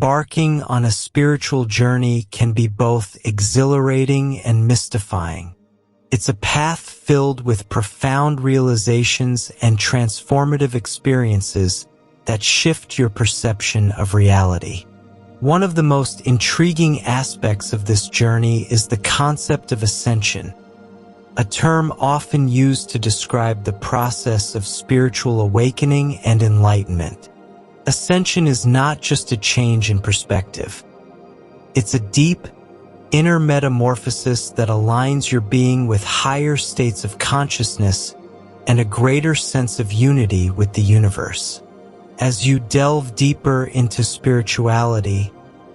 embarking on a spiritual journey can be both exhilarating and mystifying. It's a path filled with profound realizations and transformative experiences that shift your perception of reality. One of the most intriguing aspects of this journey is the concept of ascension, a term often used to describe the process of spiritual awakening and enlightenment. Ascension is not just a change in perspective. It's a deep, inner metamorphosis that aligns your being with higher states of consciousness and a greater sense of unity with the universe. As you delve deeper into spirituality,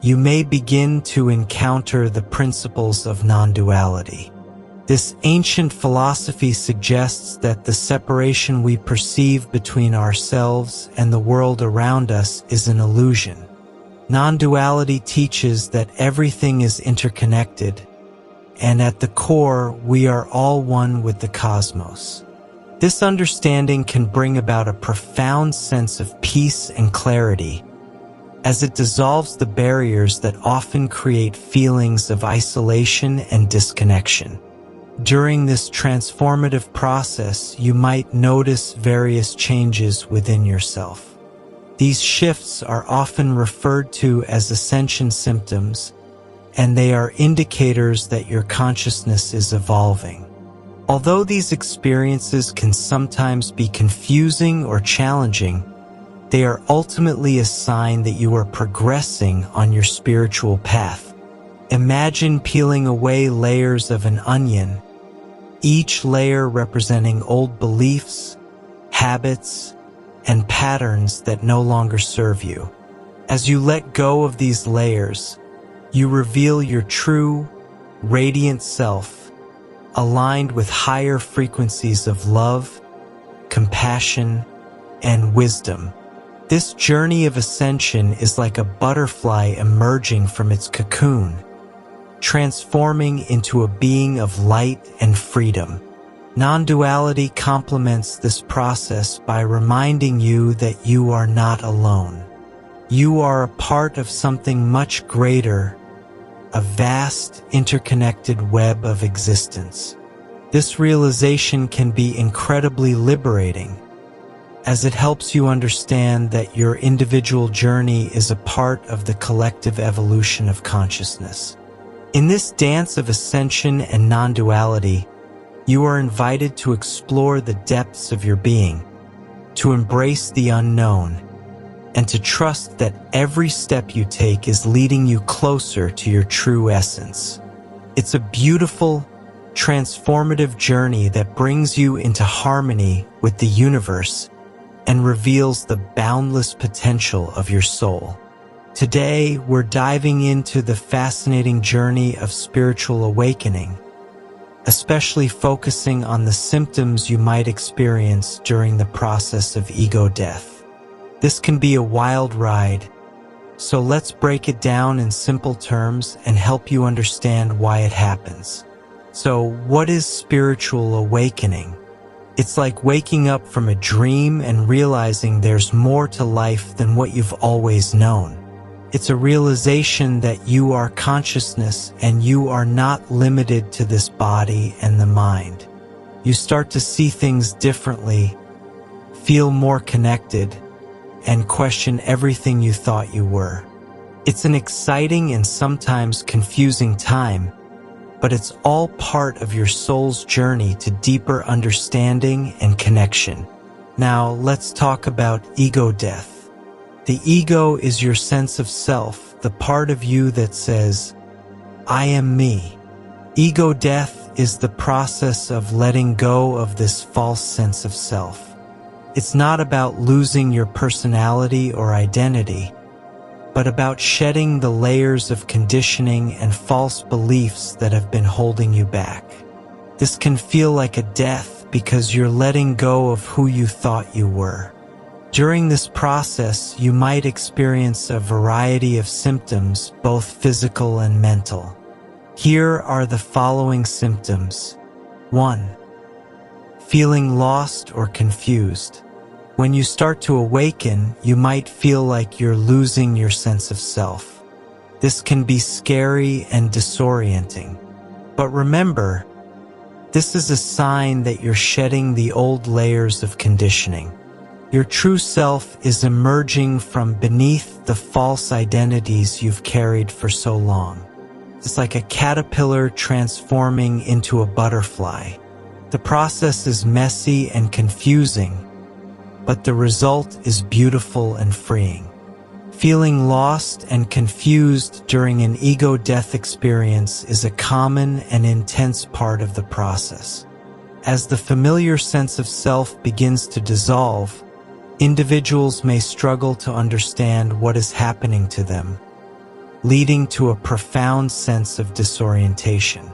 you may begin to encounter the principles of non-duality. This ancient philosophy suggests that the separation we perceive between ourselves and the world around us is an illusion. Non-duality teaches that everything is interconnected, and at the core, we are all one with the cosmos. This understanding can bring about a profound sense of peace and clarity, as it dissolves the barriers that often create feelings of isolation and disconnection. During this transformative process, you might notice various changes within yourself. These shifts are often referred to as ascension symptoms, and they are indicators that your consciousness is evolving. Although these experiences can sometimes be confusing or challenging, they are ultimately a sign that you are progressing on your spiritual path. Imagine peeling away layers of an onion, each layer representing old beliefs, habits, and patterns that no longer serve you. As you let go of these layers, you reveal your true, radiant self, aligned with higher frequencies of love, compassion, and wisdom. This journey of ascension is like a butterfly emerging from its cocoon, transforming into a being of light and freedom. Non-duality complements this process by reminding you that you are not alone. You are a part of something much greater, a vast, interconnected web of existence. This realization can be incredibly liberating, as it helps you understand that your individual journey is a part of the collective evolution of consciousness. In this dance of ascension and non-duality, you are invited to explore the depths of your being, to embrace the unknown, and to trust that every step you take is leading you closer to your true essence. It's a beautiful, transformative journey that brings you into harmony with the universe and reveals the boundless potential of your soul. Today, we're diving into the fascinating journey of spiritual awakening, especially focusing on the symptoms you might experience during the process of ego death. This can be a wild ride, so let's break it down in simple terms and help you understand why it happens. So, what is spiritual awakening? It's like waking up from a dream and realizing there's more to life than what you've always known. It's a realization that you are consciousness and you are not limited to this body and the mind. You start to see things differently, feel more connected, and question everything you thought you were. It's an exciting and sometimes confusing time, but it's all part of your soul's journey to deeper understanding and connection. Now, let's talk about ego death. The ego is your sense of self, the part of you that says, I am me. Ego death is the process of letting go of this false sense of self. It's not about losing your personality or identity, but about shedding the layers of conditioning and false beliefs that have been holding you back. This can feel like a death because you're letting go of who you thought you were. During this process, you might experience a variety of symptoms, both physical and mental. Here are the following symptoms. 1. Feeling lost or confused. When you start to awaken, you might feel like you're losing your sense of self. This can be scary and disorienting. But remember, this is a sign that you're shedding the old layers of conditioning. Your true self is emerging from beneath the false identities you've carried for so long. It's like a caterpillar transforming into a butterfly. The process is messy and confusing, but the result is beautiful and freeing. Feeling lost and confused during an ego death experience is a common and intense part of the process. As the familiar sense of self begins to dissolve, individuals may struggle to understand what is happening to them, leading to a profound sense of disorientation.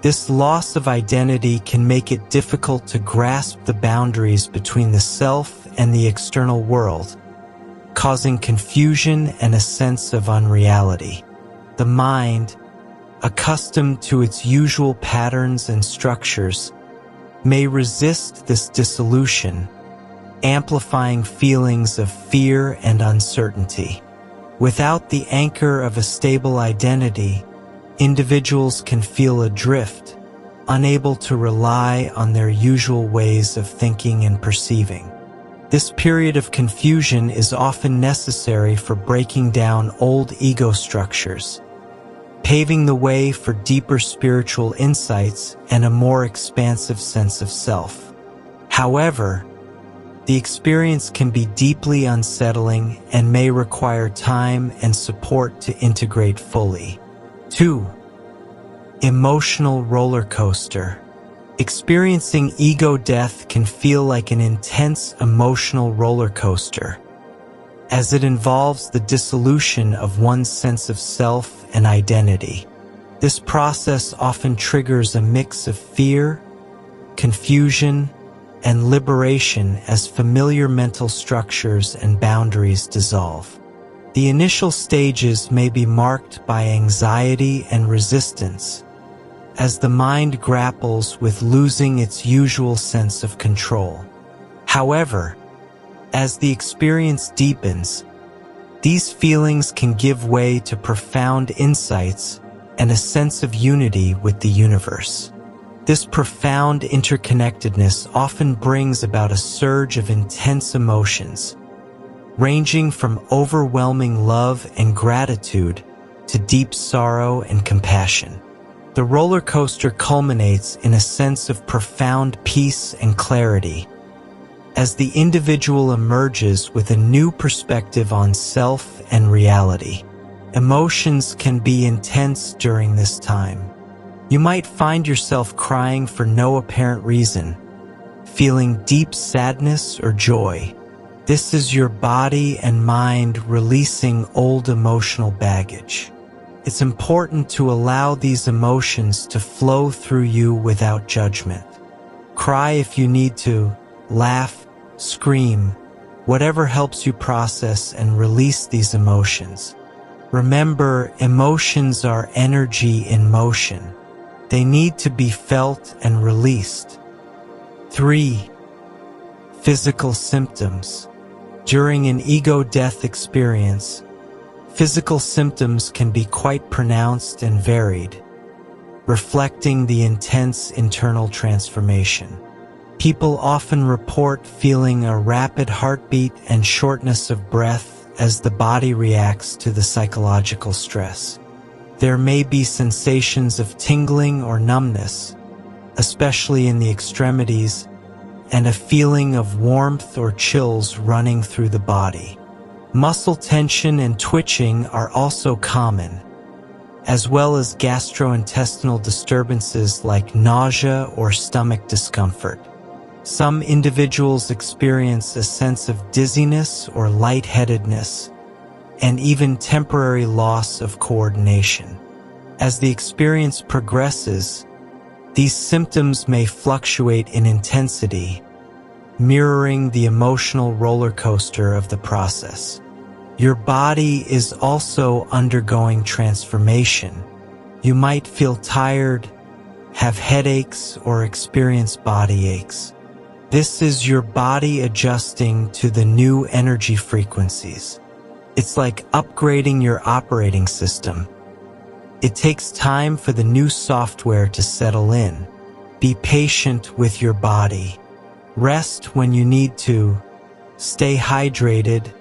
This loss of identity can make it difficult to grasp the boundaries between the self and the external world, causing confusion and a sense of unreality. The mind, accustomed to its usual patterns and structures, may resist this dissolution, amplifying feelings of fear and uncertainty. Without the anchor of a stable identity, individuals can feel adrift, unable to rely on their usual ways of thinking and perceiving. This period of confusion is often necessary for breaking down old ego structures, paving the way for deeper spiritual insights and a more expansive sense of self. However, the experience can be deeply unsettling and may require time and support to integrate fully. 2. Emotional roller coaster. Experiencing ego death can feel like an intense emotional roller coaster, as it involves the dissolution of one's sense of self and identity. This process often triggers a mix of fear, confusion, and liberation as familiar mental structures and boundaries dissolve. The initial stages may be marked by anxiety and resistance, as the mind grapples with losing its usual sense of control. However, as the experience deepens, these feelings can give way to profound insights and a sense of unity with the universe. This profound interconnectedness often brings about a surge of intense emotions, ranging from overwhelming love and gratitude to deep sorrow and compassion. The roller coaster culminates in a sense of profound peace and clarity, as the individual emerges with a new perspective on self and reality. Emotions can be intense during this time. You might find yourself crying for no apparent reason, feeling deep sadness or joy. This is your body and mind releasing old emotional baggage. It's important to allow these emotions to flow through you without judgment. Cry if you need to, laugh, scream, whatever helps you process and release these emotions. Remember, emotions are energy in motion. They need to be felt and released. 3. Physical symptoms. During an ego death experience, physical symptoms can be quite pronounced and varied, reflecting the intense internal transformation. People often report feeling a rapid heartbeat and shortness of breath as the body reacts to the psychological stress. There may be sensations of tingling or numbness, especially in the extremities, and a feeling of warmth or chills running through the body. Muscle tension and twitching are also common, as well as gastrointestinal disturbances like nausea or stomach discomfort. Some individuals experience a sense of dizziness or lightheadedness, and even temporary loss of coordination. As the experience progresses, these symptoms may fluctuate in intensity, mirroring the emotional roller coaster of the process. Your body is also undergoing transformation. You might feel tired, have headaches, or experience body aches. This is your body adjusting to the new energy frequencies. It's like upgrading your operating system. It takes time for the new software to settle in. Be patient with your body. Rest when you need to. Stay hydrated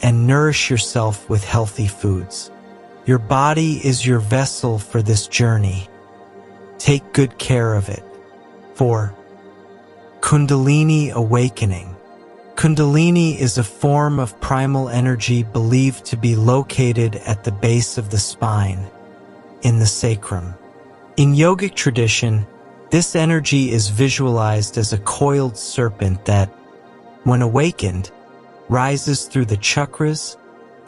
and nourish yourself with healthy foods. Your body is your vessel for this journey. Take good care of it. 4. Kundalini awakening. Kundalini is a form of primal energy believed to be located at the base of the spine, in the sacrum. In yogic tradition, this energy is visualized as a coiled serpent that, when awakened, rises through the chakras,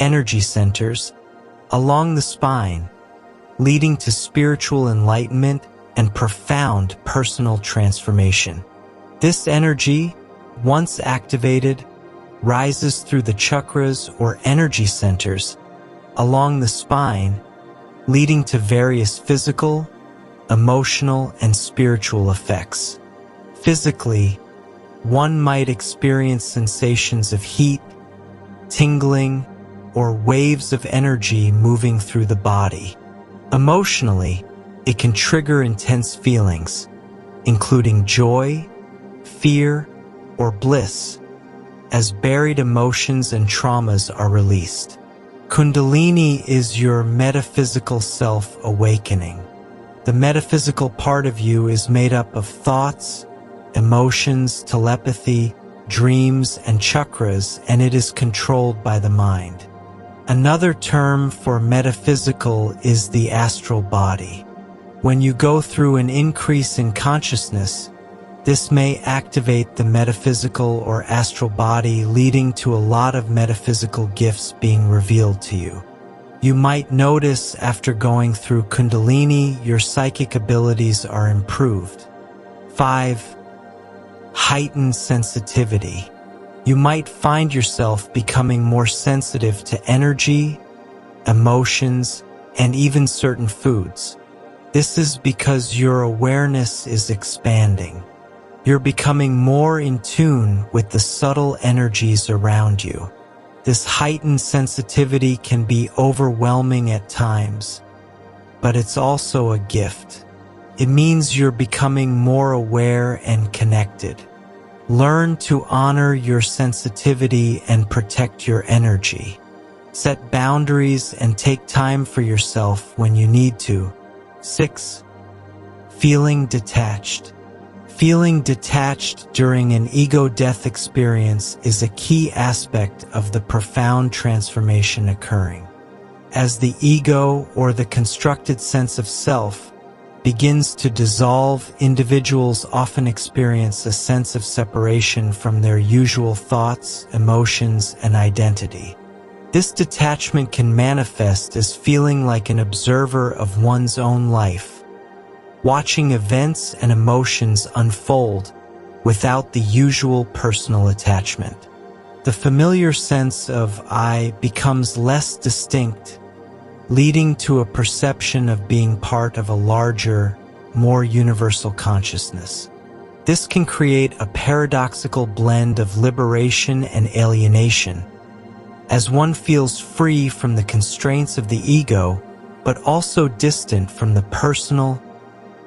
energy centers, along the spine, leading to spiritual enlightenment and profound personal transformation. This energy, once activated, rises through the chakras or energy centers along the spine, leading to various physical, emotional, and spiritual effects. Physically, one might experience sensations of heat, tingling, or waves of energy moving through the body. Emotionally, it can trigger intense feelings, including joy, fear, or bliss, as buried emotions and traumas are released. Kundalini is your metaphysical self awakening. The metaphysical part of you is made up of thoughts, emotions, telepathy, dreams, and chakras, and it is controlled by the mind. Another term for metaphysical is the astral body. When you go through an increase in consciousness, this may activate the metaphysical or astral body, leading to a lot of metaphysical gifts being revealed to you. You might notice after going through Kundalini, your psychic abilities are improved. 5. Heightened sensitivity. You might find yourself becoming more sensitive to energy, emotions, and even certain foods. This is because your awareness is expanding. You're becoming more in tune with the subtle energies around you. This heightened sensitivity can be overwhelming at times, but it's also a gift. It means you're becoming more aware and connected. Learn to honor your sensitivity and protect your energy. Set boundaries and take time for yourself when you need to. 6. Feeling detached. Feeling detached during an ego death experience is a key aspect of the profound transformation occurring. As the ego, or the constructed sense of self, begins to dissolve, individuals often experience a sense of separation from their usual thoughts, emotions, and identity. This detachment can manifest as feeling like an observer of one's own life, watching events and emotions unfold without the usual personal attachment. The familiar sense of I becomes less distinct, leading to a perception of being part of a larger, more universal consciousness. This can create a paradoxical blend of liberation and alienation, as one feels free from the constraints of the ego, but also distant from the personal,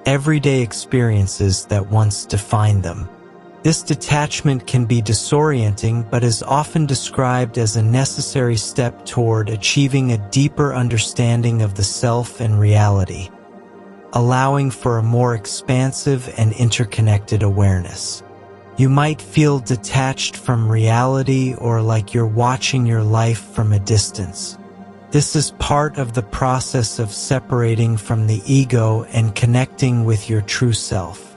everyday experiences that once defined them. This detachment can be disorienting, but is often described as a necessary step toward achieving a deeper understanding of the self and reality, allowing for a more expansive and interconnected awareness. You might feel detached from reality or like you're watching your life from a distance. This is part of the process of separating from the ego and connecting with your true self.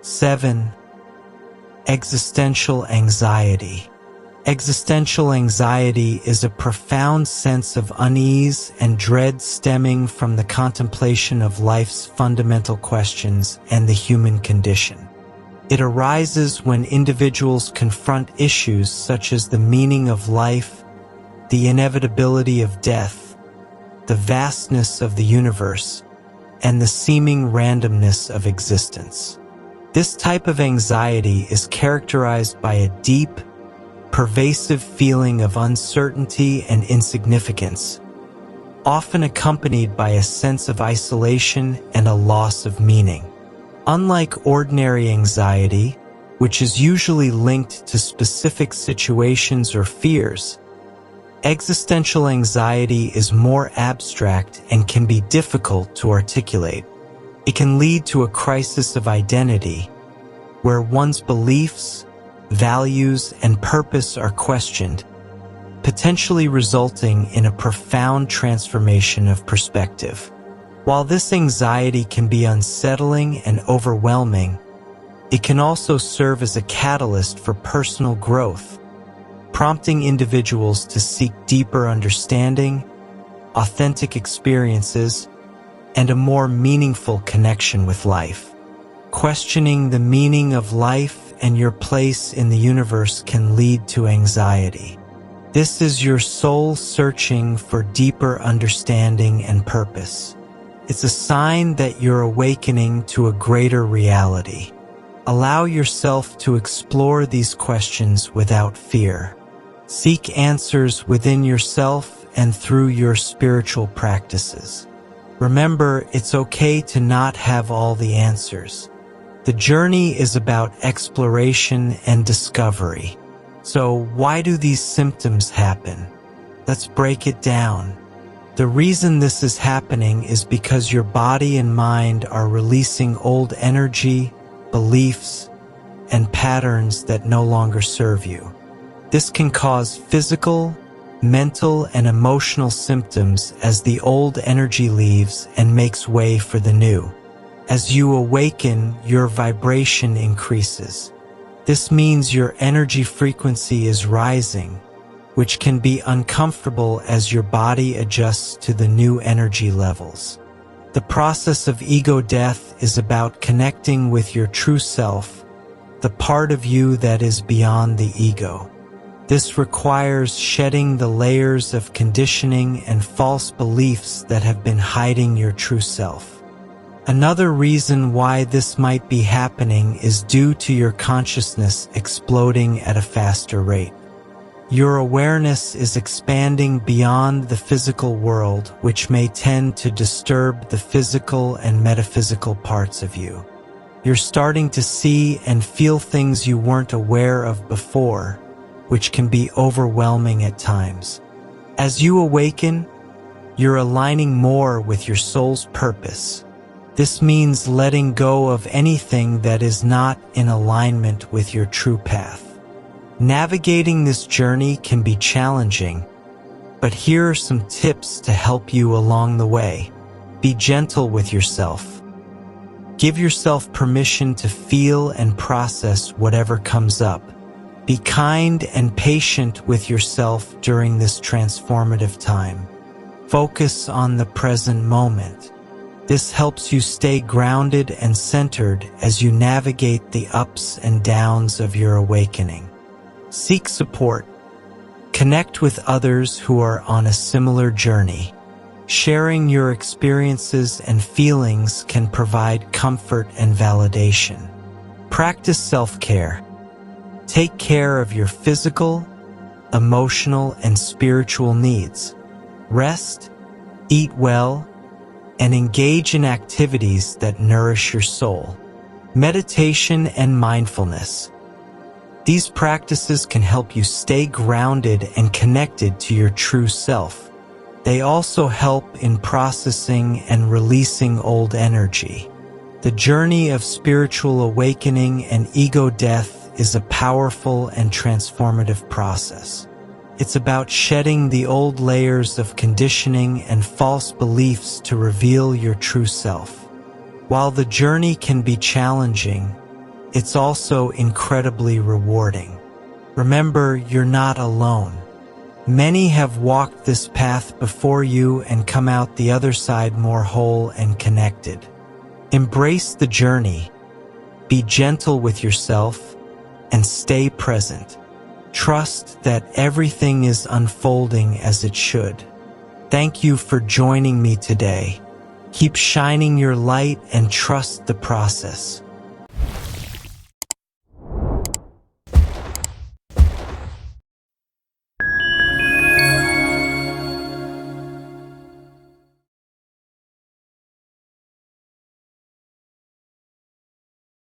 7. Existential anxiety. Existential anxiety is a profound sense of unease and dread stemming from the contemplation of life's fundamental questions and the human condition. It arises when individuals confront issues such as the meaning of life, the inevitability of death, the vastness of the universe, and the seeming randomness of existence. This type of anxiety is characterized by a deep, pervasive feeling of uncertainty and insignificance, often accompanied by a sense of isolation and a loss of meaning. Unlike ordinary anxiety, which is usually linked to specific situations or fears, existential anxiety is more abstract and can be difficult to articulate. It can lead to a crisis of identity, where one's beliefs, values, and purpose are questioned, potentially resulting in a profound transformation of perspective. While this anxiety can be unsettling and overwhelming, it can also serve as a catalyst for personal growth, prompting individuals to seek deeper understanding, authentic experiences, and a more meaningful connection with life. Questioning the meaning of life and your place in the universe can lead to anxiety. This is your soul searching for deeper understanding and purpose. It's a sign that you're awakening to a greater reality. Allow yourself to explore these questions without fear. Seek answers within yourself and through your spiritual practices. Remember, it's okay to not have all the answers. The journey is about exploration and discovery. So, why do these symptoms happen? Let's break it down. The reason this is happening is because your body and mind are releasing old energy, beliefs, and patterns that no longer serve you. This can cause physical, mental, and emotional symptoms as the old energy leaves and makes way for the new. As you awaken, your vibration increases. This means your energy frequency is rising, which can be uncomfortable as your body adjusts to the new energy levels. The process of ego death is about connecting with your true self, the part of you that is beyond the ego. This requires shedding the layers of conditioning and false beliefs that have been hiding your true self. Another reason why this might be happening is due to your consciousness exploding at a faster rate. Your awareness is expanding beyond the physical world, which may tend to disturb the physical and metaphysical parts of you. You're starting to see and feel things you weren't aware of before, which can be overwhelming at times. As you awaken, you're aligning more with your soul's purpose. This means letting go of anything that is not in alignment with your true path. Navigating this journey can be challenging, but here are some tips to help you along the way. Be gentle with yourself. Give yourself permission to feel and process whatever comes up. Be kind and patient with yourself during this transformative time. Focus on the present moment. This helps you stay grounded and centered as you navigate the ups and downs of your awakening. Seek support. Connect with others who are on a similar journey. Sharing your experiences and feelings can provide comfort and validation. Practice self-care. Take care of your physical, emotional, and spiritual needs. Rest, eat well, and engage in activities that nourish your soul. Meditation and mindfulness. These practices can help you stay grounded and connected to your true self. They also help in processing and releasing old energy. The journey of spiritual awakening and ego death is a powerful and transformative process. It's about shedding the old layers of conditioning and false beliefs to reveal your true self. While the journey can be challenging, it's also incredibly rewarding. Remember, you're not alone. Many have walked this path before you and come out the other side more whole and connected. Embrace the journey, be gentle with yourself, and stay present. Trust that everything is unfolding as it should. Thank you for joining me today. Keep shining your light and trust the process.